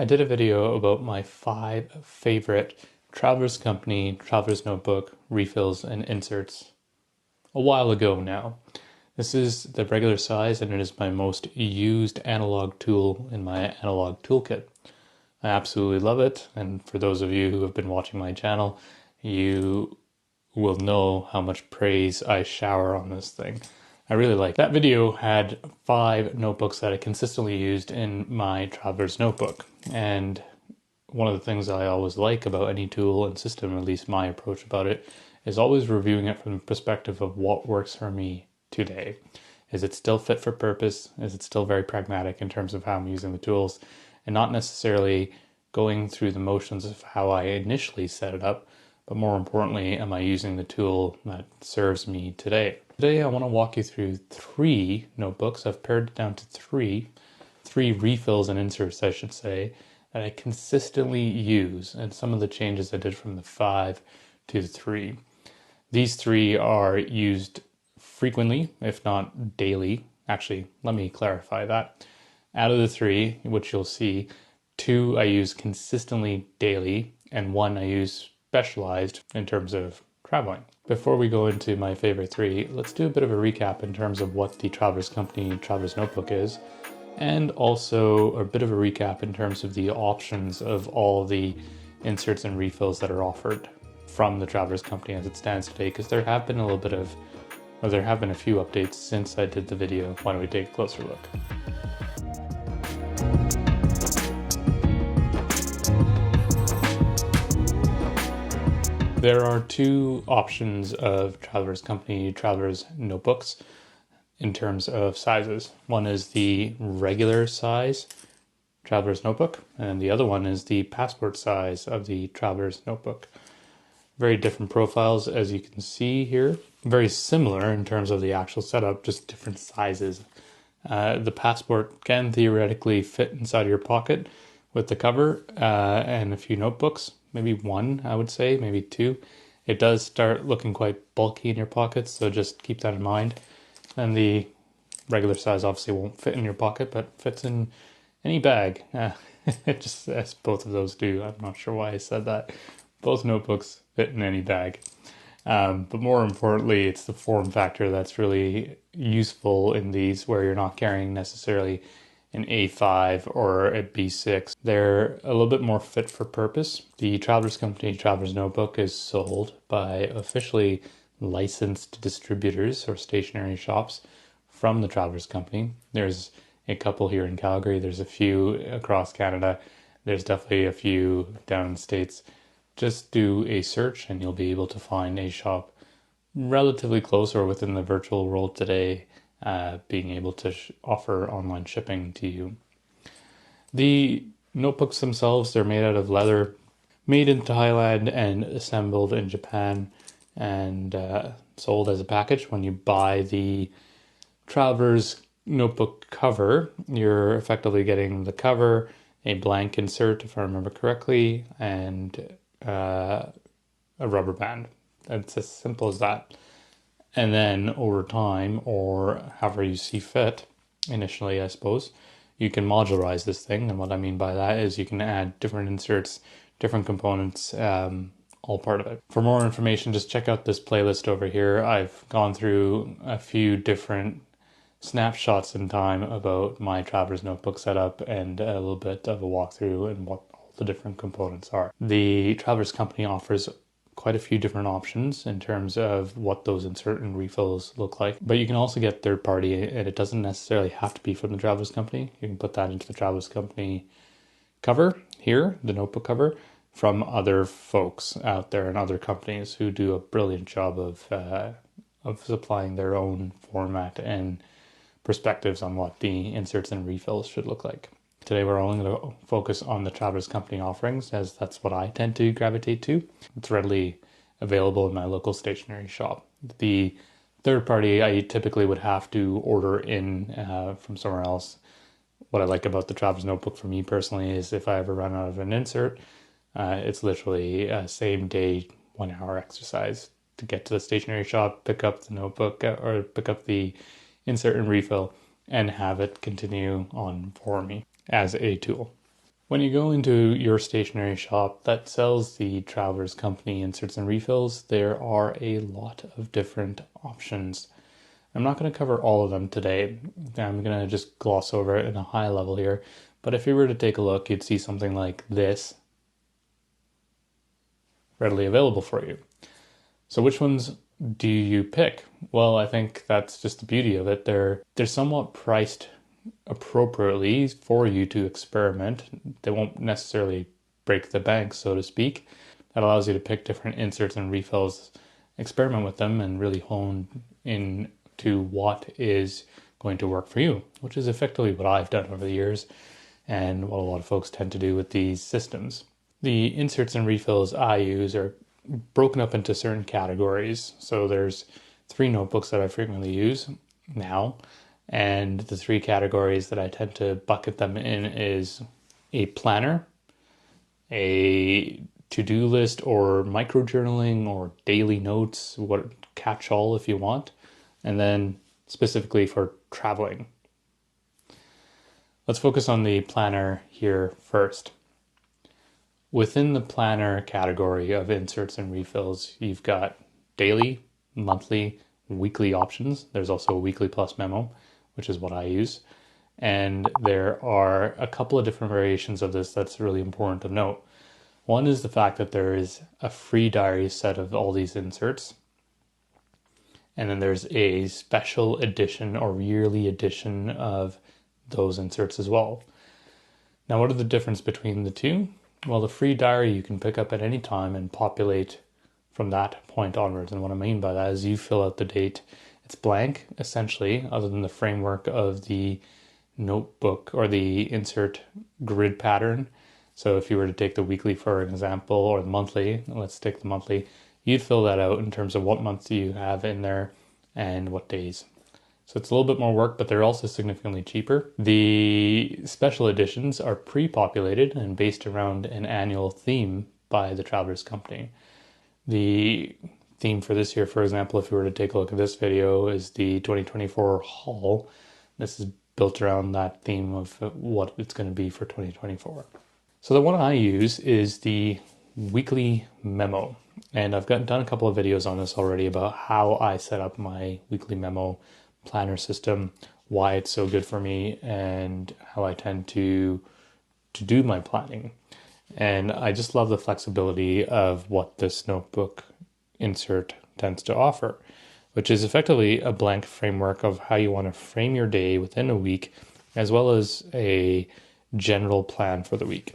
I did a video about my 5 favorite Traveler's Company, Traveler's Notebook, refills, and inserts a while ago now. This is the regular size and it is my most used analog tool in my analog toolkit. I absolutely love it, and for those of you who have been watching my channel, you will know how much praise I shower on this thing. I really like it. That video had 5 notebooks that I consistently used in my Traveler's Notebook. And one of the things I always like about any tool and system, at least my approach about it, is always reviewing it from the perspective of what works for me today. Is it still fit for purpose? Is it still very pragmatic in terms of how I'm using the tools? And not necessarily going through the motions of how I initially set it up, but more importantly, am I using the tool that serves me today? Today I want to walk you through 3 notebooks. I've pared it down to 3 refills and inserts, I should say, that I consistently use, and some of the changes I did from the 5 to the 3. These 3 are used frequently, if not daily. Actually, let me clarify that. Out of the 3, which you'll see, 2 I use consistently daily, and 1 I use specialized in terms of traveling. Before we go into my favorite 3, let's do a bit of a recap in terms of what the Traveler's Company Traveler's Notebook is, and also a bit of a recap in terms of the options of all the inserts and refills that are offered from the Traveler's Company as it stands today, because there have been a few updates since I did the video. Why don't we take a closer look? There are 2 options of Traveler's Company Traveler's Notebooks in terms of sizes. One is the regular size Traveler's Notebook, and the other one is the passport size of the Traveler's Notebook. Very different profiles, as you can see here. Very similar in terms of the actual setup, just different sizes. The passport can theoretically fit inside your pocket with the cover and a few notebooks. Maybe 1, I would say, maybe 2. It does start looking quite bulky in your pockets, so just keep that in mind. And the regular size obviously won't fit in your pocket, but fits in any bag. It just says both of those do. I'm not sure why I said that. Both notebooks fit in any bag. But more importantly, it's the form factor that's really useful in these, where you're not carrying necessarily an A5 or a B6. They're a little bit more fit for purpose. The Traveler's Company Traveler's Notebook is sold by officially licensed distributors or stationery shops from the Traveler's Company. There's a couple here in Calgary. There's a few across Canada. There's definitely a few down in the States. Just do a search and you'll be able to find a shop relatively close or within the virtual world today, being able to offer online shipping to you. The notebooks themselves, they're made out of leather, made in Thailand and assembled in Japan, and sold as a package. When you buy the Traveler's Notebook cover, you're effectively getting the cover, a blank insert, if I remember correctly, and a rubber band. It's as simple as that. And then over time, or however you see fit, initially I suppose, you can modularize this thing. And what I mean by that is you can add different inserts, different components, all part of it. For more information, just check out this playlist over here. I've gone through a few different snapshots in time about my Traveler's Notebook setup and a little bit of a walkthrough and what all the different components are. The Traveler's Company offers quite a few different options in terms of what those insert and refills look like, but you can also get third party, and it doesn't necessarily have to be from the Traveler's Company. You can put that into the Traveler's Company cover here, the notebook cover, from other folks out there and other companies who do a brilliant job of supplying their own format and perspectives on what the inserts and refills should look like. Today we're only going to focus on the Traveler's Company offerings, as that's what I tend to gravitate to. It's readily available in my local stationery shop. The third party I typically would have to order in from somewhere else. What I like about the Traveler's Notebook for me personally is if I ever run out of an insert, it's literally a same day 1 hour exercise to get to the stationery shop, pick up the notebook or pick up the insert and refill, and have it continue on for me as a tool. When you go into your stationery shop that sells the Traveler's Company inserts and refills, there are a lot of different options. I'm not going to cover all of them today. I'm going to just gloss over it in a high level here. But if you were to take a look, you'd see something like this readily available for you. So which ones do you pick? Well, I think that's just the beauty of it. They're somewhat priced appropriately for you to experiment. They won't necessarily break the bank, so to speak. That allows you to pick different inserts and refills, experiment with them, and really hone in to what is going to work for you, which is effectively what I've done over the years and what a lot of folks tend to do with these systems. The inserts and refills I use are broken up into certain categories. So there's 3 notebooks that I frequently use now, and the 3 categories that I tend to bucket them in is a planner, a to-do list or micro-journaling or daily notes, what catch-all if you want, and then specifically for traveling. Let's focus on the planner here first. Within the planner category of inserts and refills, you've got daily, monthly, weekly options. There's also a weekly plus memo, which is what I use. And there are a couple of different variations of this that's really important to note. One is the fact that there is a free diary set of all these inserts. And then there's a special edition or yearly edition of those inserts as well. Now, what are the difference between the two? Well, the free diary you can pick up at any time and populate from that point onwards. And what I mean by that is you fill out the date. It's blank, essentially, other than the framework of the notebook or the insert grid pattern. So if you were to take the weekly, for example, or the monthly, let's take the monthly, you'd fill that out in terms of what months you have in there and what days. So it's a little bit more work, but they're also significantly cheaper. The special editions are pre-populated and based around an annual theme by the Traveler's Company. The theme for this year, for example, if you were to take a look at this video, is the 2024 haul. This is built around that theme of what it's going to be for 2024. So the one I use is the weekly memo. And I've done a couple of videos on this already about how I set up my weekly memo planner system, why it's so good for me, and how I tend to do my planning. And I just love the flexibility of what this notebook insert tends to offer, which is effectively a blank framework of how you want to frame your day within a week, as well as a general plan for the week.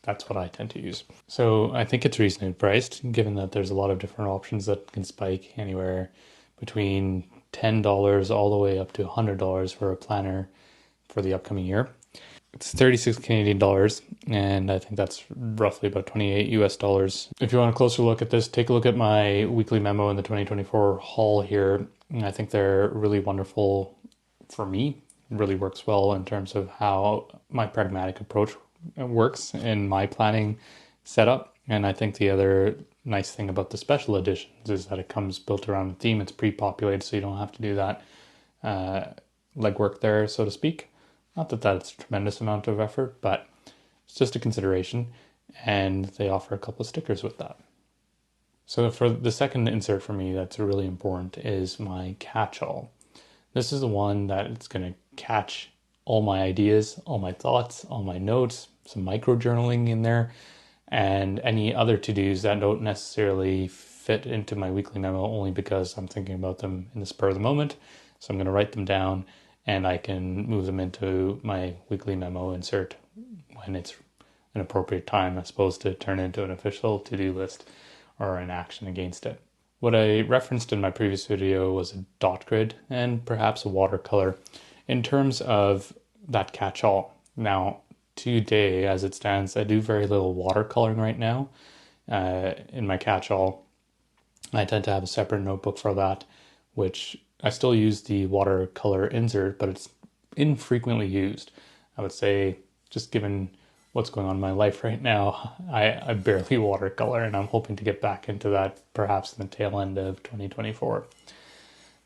That's what I tend to use. So I think it's reasonably priced, given that there's a lot of different options that can spike anywhere between $10 all the way up to $100 for a planner for the upcoming year. It's 36 Canadian dollars, and I think that's roughly about 28 US dollars. If you want a closer look at this, take a look at my weekly memo in the 2024 haul here. I think they're really wonderful for me. It really works well in terms of how my pragmatic approach works in my planning setup. And I think the other nice thing about the special editions is that it comes built around a theme. It's pre-populated, so you don't have to do that legwork there, so to speak. Not that that's a tremendous amount of effort, but it's just a consideration. And they offer a couple of stickers with that. So for the second insert for me that's really important is my catch-all. This is the one that it's going to catch all my ideas, all my thoughts, all my notes, some micro journaling in there, and any other to-dos that don't necessarily fit into my weekly memo only because I'm thinking about them in the spur of the moment. So I'm going to write them down and I can move them into my weekly memo insert when it's an appropriate time, as opposed to turn into an official to-do list or an action against it. What I referenced in my previous video was a dot grid and perhaps a watercolor in terms of that catch-all. Now, today, as it stands, I do very little watercoloring right now in my catch-all. I tend to have a separate notebook for that, which I still use the watercolor insert, but it's infrequently used. I would say, just given what's going on in my life right now, I barely watercolor, and I'm hoping to get back into that perhaps in the tail end of 2024.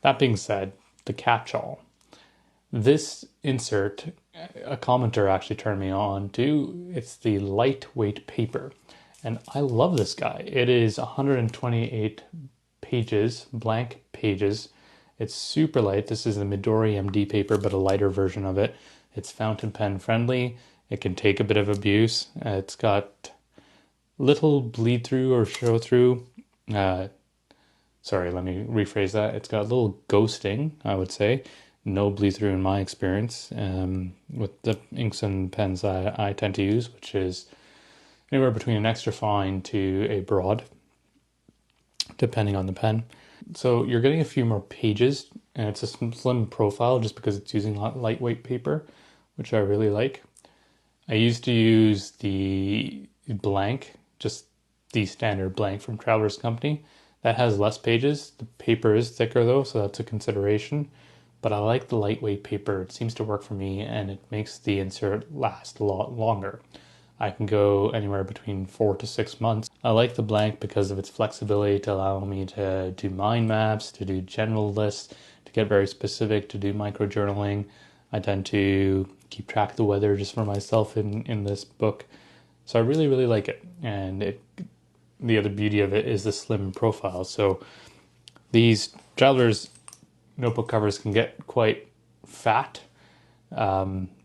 That being said, the catch-all. This insert, a commenter actually turned me on to. It's the lightweight paper. And I love this guy. It is 128 pages, blank pages. It's super light. This is the Midori MD paper, but a lighter version of it. It's fountain pen friendly. It can take a bit of abuse. It's got little bleed through or show through. Sorry, let me rephrase that. It's got a little ghosting, I would say. No bleed through in my experience with the inks and pens I tend to use, which is anywhere between an extra fine to a broad, depending on the pen. So you're getting a few more pages, and it's a slim profile just because it's using lightweight paper, which I really like. I used to use the blank, just the standard blank from Traveler's Company. That has less pages. The paper is thicker though, so that's a consideration. But I like the lightweight paper. It seems to work for me, and it makes the insert last a lot longer. I can go anywhere between 4 to 6 months. I like the blank because of its flexibility to allow me to do mind maps, to do general lists, to get very specific, to do micro journaling. I tend to keep track of the weather just for myself in this book. So I really, really like it. And the other beauty of it is the slim profile. So these Traveler's notebook covers can get quite fat.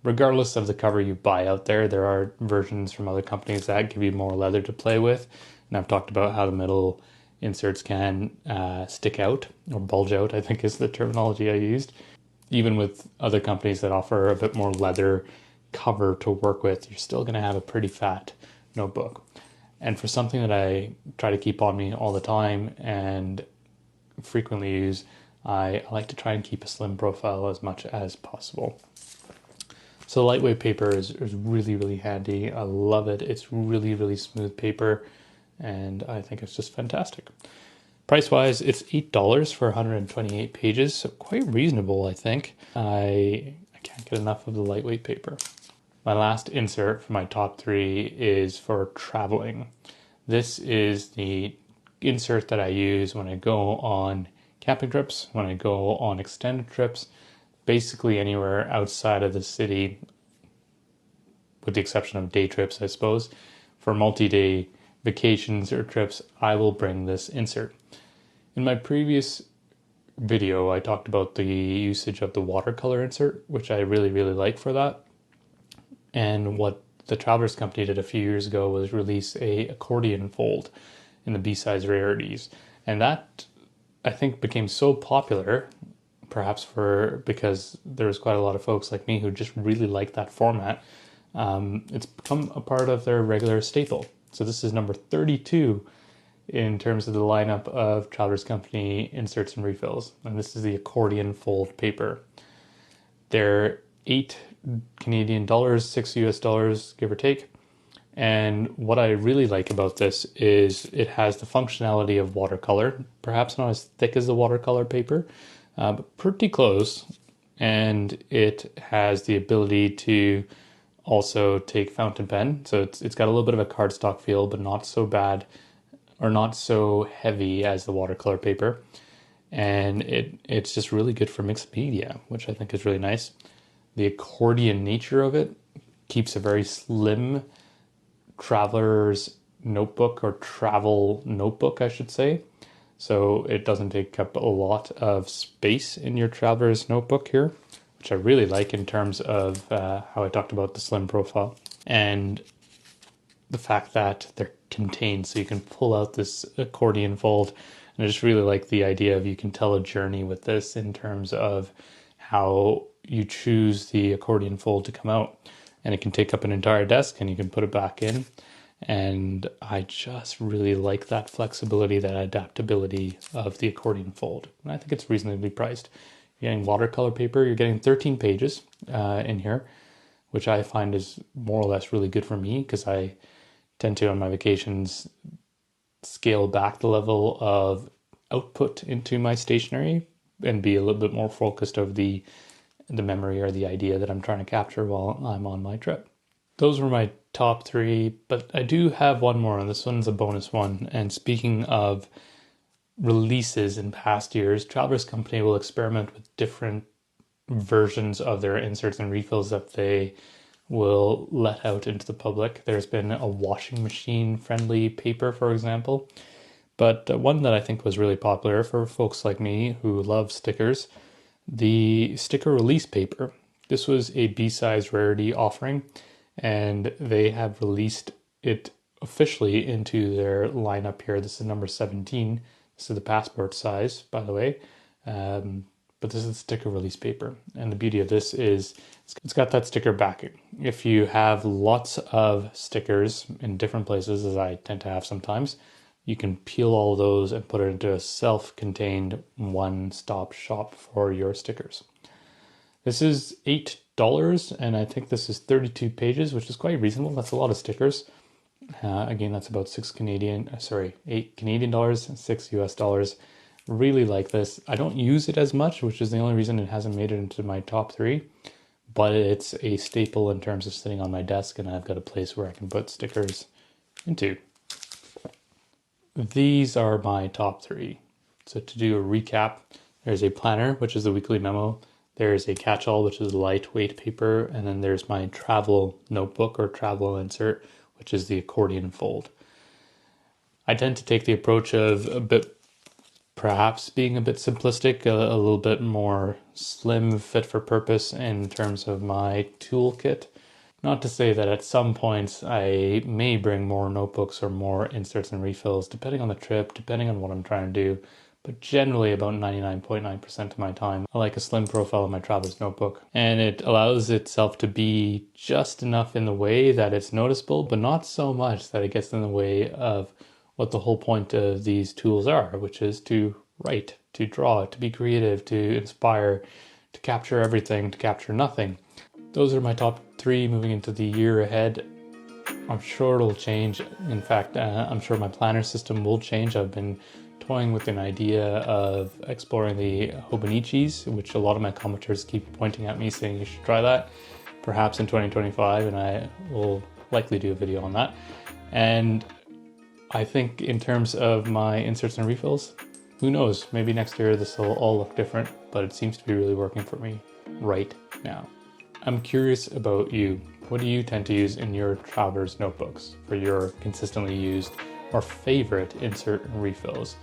Regardless of the cover you buy out there, there are versions from other companies that give you more leather to play with. And I've talked about how the middle inserts can stick out or bulge out, I think is the terminology I used. Even with other companies that offer a bit more leather cover to work with, you're still going to have a pretty fat notebook. And for something that I try to keep on me all the time and frequently use, I like to try and keep a slim profile as much as possible. So lightweight paper is really, really handy. I love it. It's really, really smooth paper, and I think it's just fantastic. Price-wise, it's $8 for 128 pages, so quite reasonable, I think. I can't get enough of the lightweight paper. My last insert for my top 3 is for traveling. This is the insert that I use when I go on camping trips, when I go on extended trips, basically anywhere outside of the city, with the exception of day trips, I suppose. For multi-day vacations or trips, I will bring this insert. In my previous video, I talked about the usage of the watercolor insert, which I really, really like for that. And what the Traveler's Company did a few years ago was release a Accordion Fold in the B-size rarities. And that, I think, became so popular, perhaps because there's quite a lot of folks like me who just really like that format. It's become a part of their regular staple. So this is number 32 in terms of the lineup of Traveler's Company inserts and refills. And this is the Accordion Fold paper. They're $8 Canadian dollars, $6 US dollars, give or take. And what I really like about this is it has the functionality of watercolor, perhaps not as thick as the watercolor paper, but pretty close. And it has the ability to also take fountain pen. So it's got a little bit of a cardstock feel, but not so bad or not so heavy as the watercolor paper. And it's just really good for mixed media, which I think is really nice. The accordion nature of it keeps a very slim traveler's notebook, or travel notebook, I should say. So it doesn't take up a lot of space in your traveler's notebook here, which I really like in terms of how I talked about the slim profile. And the fact that they're contained, so you can pull out this accordion fold. And I just really like the idea of you can tell a journey with this in terms of how you choose the accordion fold to come out. And it can take up an entire desk and you can put it back in. And I just really like that flexibility, that adaptability of the accordion fold. And I think it's reasonably priced. You're getting watercolor paper, you're getting 13 pages in here, which I find is more or less really good for me because I tend to, on my vacations, scale back the level of output into my stationery and be a little bit more focused of the memory or the idea that I'm trying to capture while I'm on my trip. Those were my top 3, but I do have one more, and this one's a bonus one. And speaking of releases in past years, Traveler's Company will experiment with different versions of their inserts and refills that they will let out into the public. There's been a washing machine friendly paper, for example, but one that I think was really popular for folks like me who love stickers, the sticker release paper. This was a B-size rarity offering, and they have released it officially into their lineup here. This is number 17. This is the passport size, by the way. But this is the sticker release paper. And the beauty of this is it's got that sticker backing. If you have lots of stickers in different places, as I tend to have sometimes, you can peel all of those and put it into a self-contained one-stop shop for your stickers. This is $8, and I think this is 32 pages, which is quite reasonable. That's a lot of stickers. Again, that's about $8 Canadian dollars, $6 US. Really like this. I don't use it as much, which is the only reason it hasn't made it into my top 3, but it's a staple in terms of sitting on my desk, and I've got a place where I can put stickers into. These are my top 3. So to do a recap, there's a planner, which is the weekly memo. There's a catch-all, which is lightweight paper, and then there's my travel notebook or travel insert, which is the Accordion Fold. I tend to take the approach of perhaps being a bit simplistic, a little bit more slim, fit for purpose in terms of my toolkit. Not to say that at some points I may bring more notebooks or more inserts and refills, depending on the trip, depending on what I'm trying to do. But generally about 99.9% of my time, I like a slim profile of my traveler's notebook. And it allows itself to be just enough in the way that it's noticeable, but not so much that it gets in the way of what the whole point of these tools are, which is to write, to draw, to be creative, to inspire, to capture everything, to capture nothing. Those are my top 3 moving into the year ahead. I'm sure it'll change. In fact, I'm sure my planner system will change. I've been toying with an idea of exploring the Hobonichis, which a lot of my commenters keep pointing at me saying you should try that, perhaps in 2025, and I will likely do a video on that. And I think in terms of my inserts and refills, who knows, maybe next year this will all look different, but it seems to be really working for me right now. I'm curious about you. What do you tend to use in your traveler's notebooks for your consistently used or favorite insert and refills?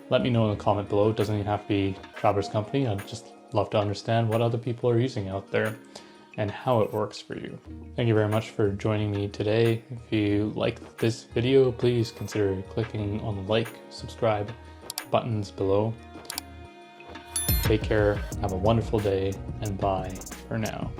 Let me know in the comment below. It doesn't even have to be Traveler's Company. I'd just love to understand what other people are using out there and how it works for you. Thank you very much for joining me today. If you liked this video, please consider clicking on the like, subscribe buttons below. Take care, have a wonderful day, and bye for now.